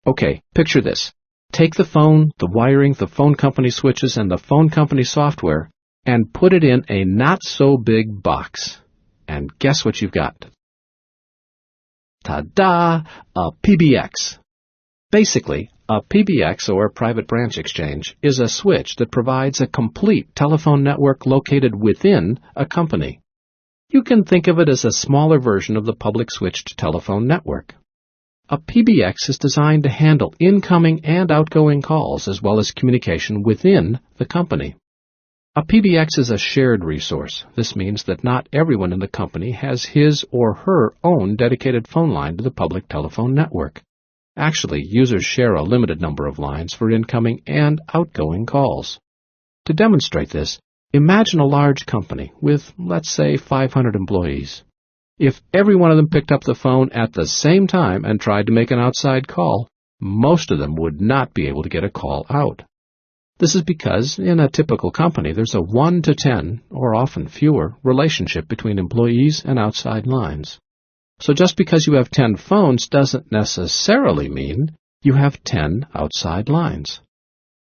Okay, picture this. Take the phone, the wiring, the phone company switches, and the phone company software, and put it in a not-so-big box. And guess what you've got? Ta-da! A PBX. Basically, a PBX, or private branch exchange, is a switch that provides a complete telephone network located within a company. You can think of it as a smaller version of the public switched telephone network. A PBX is designed to handle incoming and outgoing calls as well as communication within the company. A PBX is a shared resource. This means that not everyone in the company has his or her own dedicated phone line to the public telephone network. Actually, users share a limited number of lines for incoming and outgoing calls. To demonstrate this, imagine a large company with, let's say, 500 employees. If every one of them picked up the phone at the same time and tried to make an outside call, most of them would not be able to get a call out. This is because, in a typical company, there's a 1 to 10, or often fewer, relationship between employees and outside lines. So just because you have 10 phones doesn't necessarily mean you have 10 outside lines.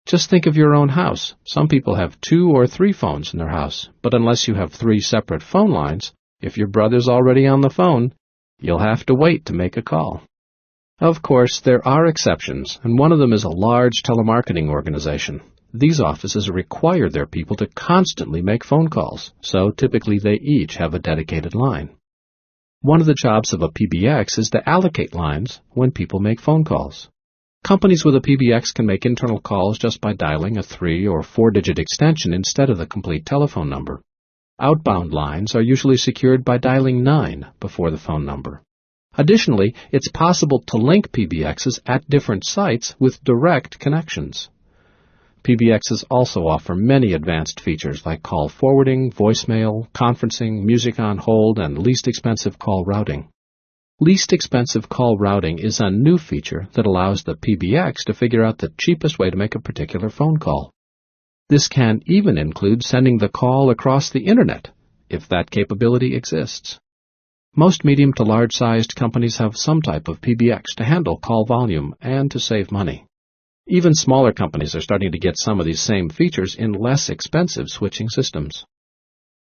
Just think of your own house. Some people have 2 or 3 phones in their house, but unless you have 3 separate phone lines, if your brother's already on the phone, you'll have to wait to make a call. Of course, there are exceptions, and one of them is a large telemarketing organization. These offices require their people to constantly make phone calls, so typically they each have a dedicated line. One of the jobs of a PBX is to allocate lines when people make phone calls. Companies with a PBX can make internal calls just by dialing a 3- or 4-digit extension instead of the complete telephone number. Outbound lines are usually secured by dialing 9 before the phone number. Additionally, it's possible to link PBXs at different sites with direct connections. PBXs also offer many advanced features like call forwarding, voicemail, conferencing, music on hold, and least expensive call routing. Least expensive call routing is a new feature that allows the PBX to figure out the cheapest way to make a particular phone call. This can even include sending the call across the Internet, if that capability exists. Most medium to large-sized companies have some type of PBX to handle call volume and to save money. Even smaller companies are starting to get some of these same features in less expensive switching systems.